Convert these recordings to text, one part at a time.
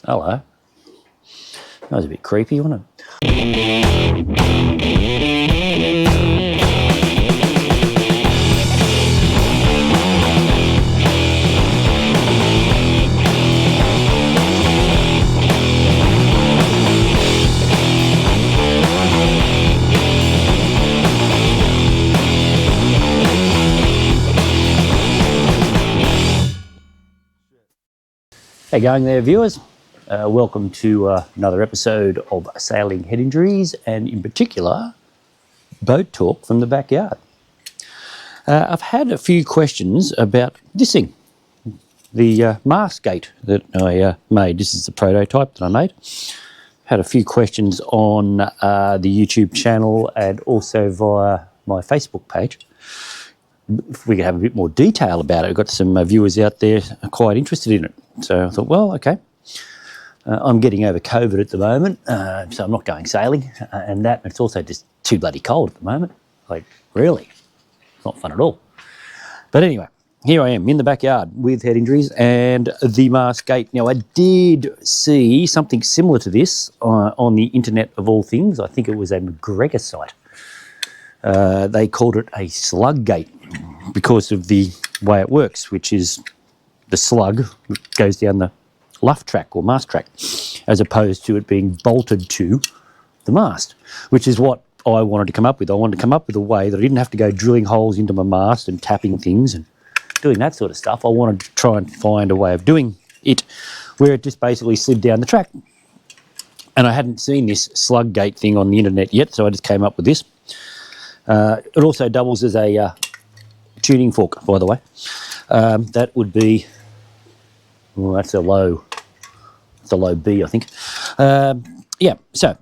Hello. That was a bit creepy, wasn't it? Hey going there, viewers. Welcome to another episode of Sailing Head Injuries, and in particular, boat talk from the backyard. I've had a few questions about this thing, the mast gate that I made. This is the prototype that I made. Had a few questions on the YouTube channel and also via my Facebook page. If we could have a bit more detail about it. I've got some viewers out there quite interested in it. So I thought, well, okay. I'm getting over COVID at the moment, so I'm not going sailing, and it's also just too bloody cold at the moment. Like, really, it's not fun at all. But anyway, here I am in the backyard with head injuries and the mast gate. Now, I did see something similar to this on the internet of all things. I think it was a McGregor site. They called it a slug gate because of the way it works, which is the slug goes down the luff track or mast track, as opposed to it being bolted to the mast, which is what I wanted to come up with. I wanted to come up with a way that I didn't have to go drilling holes into my mast and tapping things and doing that sort of stuff. I wanted to try and find a way of doing it where it just basically slid down the track. And I hadn't seen this slug gate thing on the internet yet, so I just came up with this. It also doubles as a tuning fork, by the way. That would be, well, that's a low B, I think. Yeah, so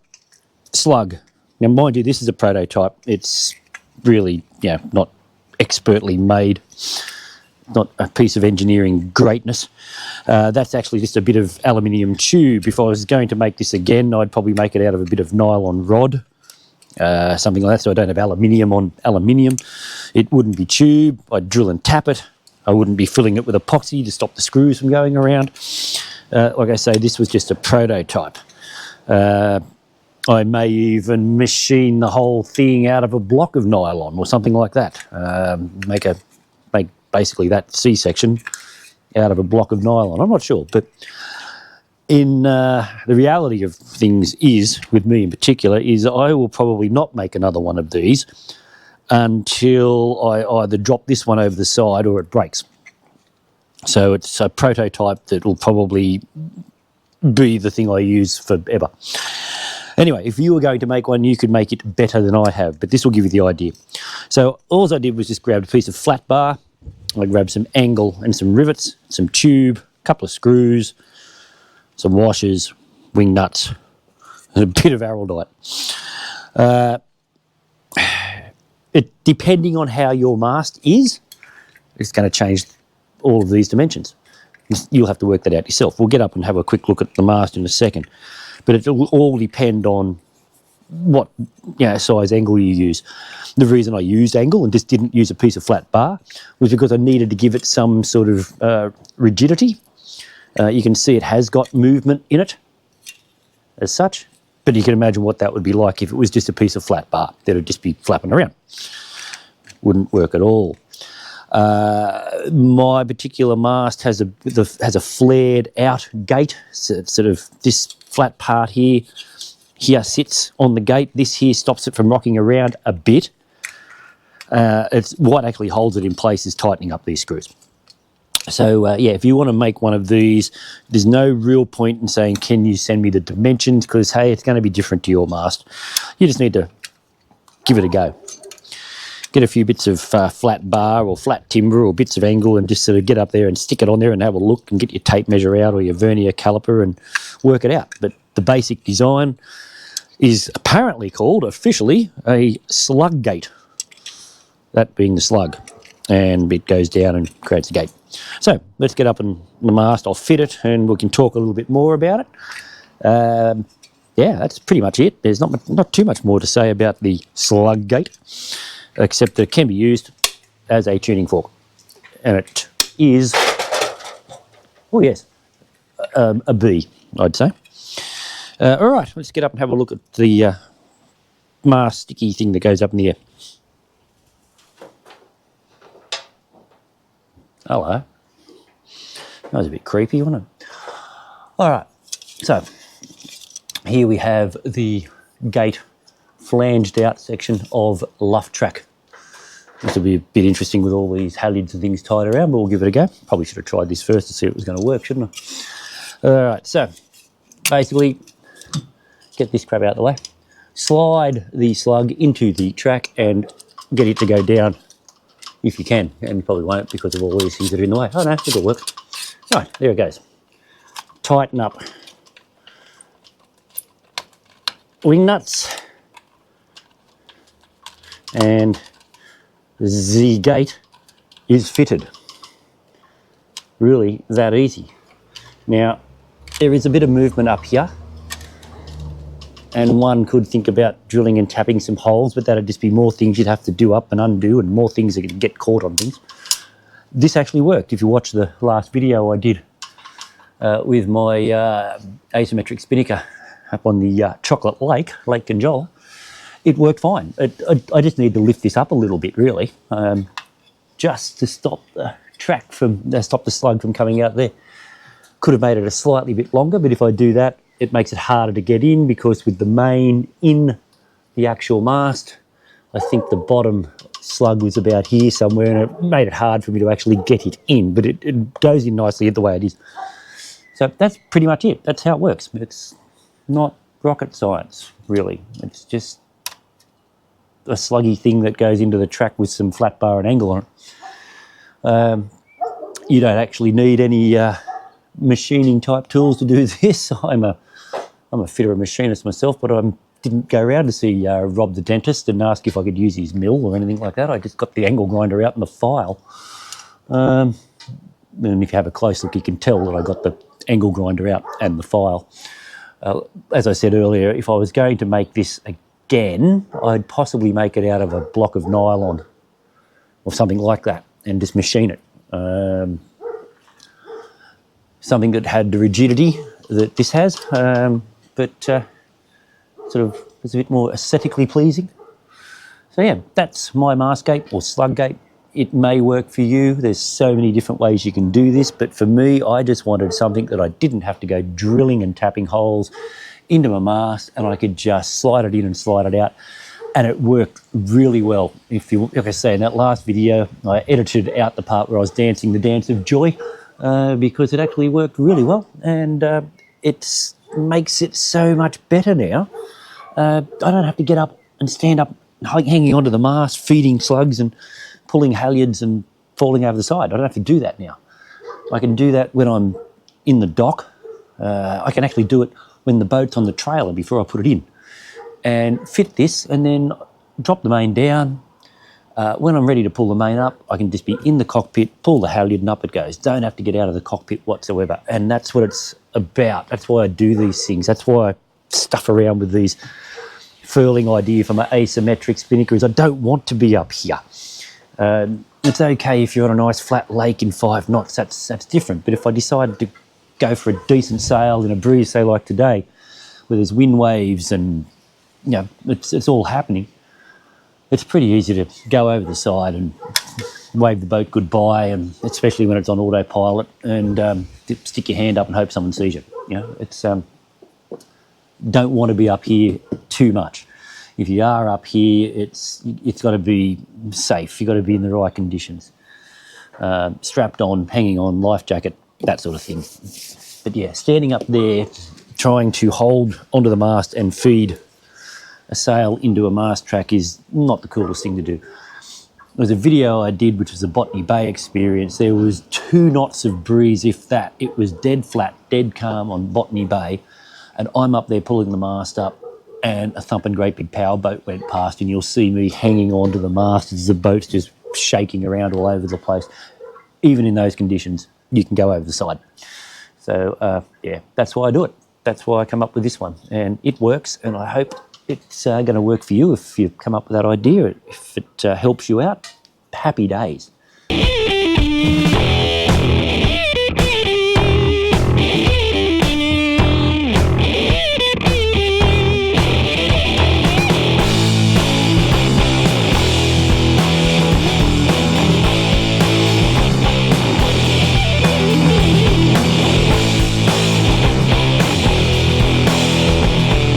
slug. Now, mind you, this is a prototype. It's really, not expertly made, not a piece of engineering greatness. That's actually just a bit of aluminium tube. If I was going to make this again, I'd probably make it out of a bit of nylon rod, something like that, so I don't have aluminium on aluminium. It wouldn't be tube. I'd drill and tap it. I wouldn't be filling it with epoxy to stop the screws from going around. Like I say, this was just a prototype. I may even machine the whole thing out of a block of nylon or something like that. Make basically that C-section out of a block of nylon. I'm not sure, but in the reality of things is, with me in particular, is I will probably not make another one of these until I either drop this one over the side or it breaks. So it's a prototype that will probably be the thing I use forever. Anyway, if you were going to make one, you could make it better than I have, but this will give you the idea. So all I did was just grab a piece of flat bar. I grabbed some angle and some rivets, some tube, a couple of screws, some washers, wing nuts, and a bit of araldite. Depending on how your mast is, it's going to change all of these dimensions. You'll have to work that out yourself. We'll get up and have a quick look at the mast in a second, but it will all depend on what size angle you use. The reason I used angle and just didn't use a piece of flat bar was because I needed to give it some sort of rigidity. You can see it has got movement in it as such, but you can imagine what that would be like if it was just a piece of flat bar. That would just be flapping around. Wouldn't work at all. My particular mast has a flared out gate, so sort of this flat part here sits on the gate. This here stops it from rocking around a bit. It's what actually holds it in place is tightening up these screws. So if you want to make one of these, there's no real point in saying, can you send me the dimensions? Because, hey, it's going to be different to your mast. You just need to give it a go. Get a few bits of flat bar or flat timber or bits of angle and just sort of get up there and stick it on there and have a look and get your tape measure out or your vernier caliper and work it out. But the basic design is apparently called, officially, a slug gate. That being the slug. And it goes down and creates a gate. So let's get up on the mast. I'll fit it and we can talk a little bit more about it. That's pretty much it. There's not too much more to say about the slug gate, except that it can be used as a tuning fork. And it is, a B. I'd say. All right, let's get up and have a look at the mast sticky thing that goes up in the air. Hello. That was a bit creepy, wasn't it? All right, so here we have the gate flanged out section of luff track. This will be a bit interesting with all these halyards and things tied around, but we'll give it a go. Probably should have tried this first to see if it was going to work, shouldn't I? All right, so basically, get this crap out of the way. Slide the slug into the track and get it to go down if you can. And you probably won't because of all these things that are in the way. Oh no, it'll work. All right, there it goes. Tighten up wing nuts and the gate is fitted. Really that easy. Now, there is a bit of movement up here, and one could think about drilling and tapping some holes, but that'd just be more things you'd have to do up and undo, and more things that could get caught on things. This actually worked. If you watch the last video I did with my asymmetric spinnaker up on the Chocolate Lake, Lake Conjola, it worked fine. I just need to lift this up a little bit, really, just to stop the track from, stop the slug from coming out there. Could have made it a slightly bit longer, but if I do that, it makes it harder to get in, because with the main in the actual mast, I think the bottom slug was about here somewhere, and it made it hard for me to actually get it in, but it goes in nicely the way it is. So that's pretty much it. That's how it works. It's not rocket science, really. It's just a sluggy thing that goes into the track with some flat bar and angle on it. You don't actually need any machining type tools to do this. I'm a fitter and machinist myself, but I didn't go around to see Rob the dentist and ask if I could use his mill or anything like that. I just got the angle grinder out and the file. And if you have a close look, you can tell that I got the angle grinder out and the file. As I said earlier, if I was going to make this again, I'd possibly make it out of a block of nylon or something like that and just machine it. Something that had the rigidity that this has, but sort of is a bit more aesthetically pleasing. So yeah, that's my mast gate or slug gate. It may work for you. There's so many different ways you can do this, but for me, I just wanted something that I didn't have to go drilling and tapping holes into my mast, and I could just slide it in and slide it out, and it worked really well. If you, like I say, in that last video, I edited out the part where I was dancing the dance of joy, because it actually worked really well, and it makes it so much better now. I don't have to get up and stand up hanging onto the mast, feeding slugs and pulling halyards and falling over the side. I don't have to do that now. I can do that when I'm in the dock. I can actually do it when the boat's on the trailer before I put it in, and fit this and then drop the main down. When I'm ready to pull the main up, I can just be in the cockpit, pull the halyard and up it goes. Don't have to get out of the cockpit whatsoever. And that's what it's about. That's why I do these things. That's why I stuff around with these furling idea for my asymmetric spinnaker, is I don't want to be up here. It's okay if you're on a nice flat lake in 5 knots, that's different. But if I decided to go for a decent sail in a breeze, say like today, where there's wind waves and you know it's all happening, it's pretty easy to go over the side and wave the boat goodbye, and especially when it's on autopilot, and stick your hand up and hope someone sees you. You know, it's don't want to be up here too much. If you are up here, it's got to be safe. You've got to be in the right conditions. Strapped on, hanging on, life jacket, that sort of thing. But yeah, standing up there, trying to hold onto the mast and feed a sail into a mast track is not the coolest thing to do. There was a video I did, which was a Botany Bay experience. There was 2 knots of breeze, if that. It was dead flat, dead calm on Botany Bay, and I'm up there pulling the mast up, and a thumping great big power boat went past, and you'll see me hanging on to the mast as the boat's just shaking around all over the place. Even in those conditions, you can go over the side. So yeah, that's why I do it. That's why I come up with this one, and it works, and I hope it's going to work for you if you come up with that idea. If it helps you out, happy days.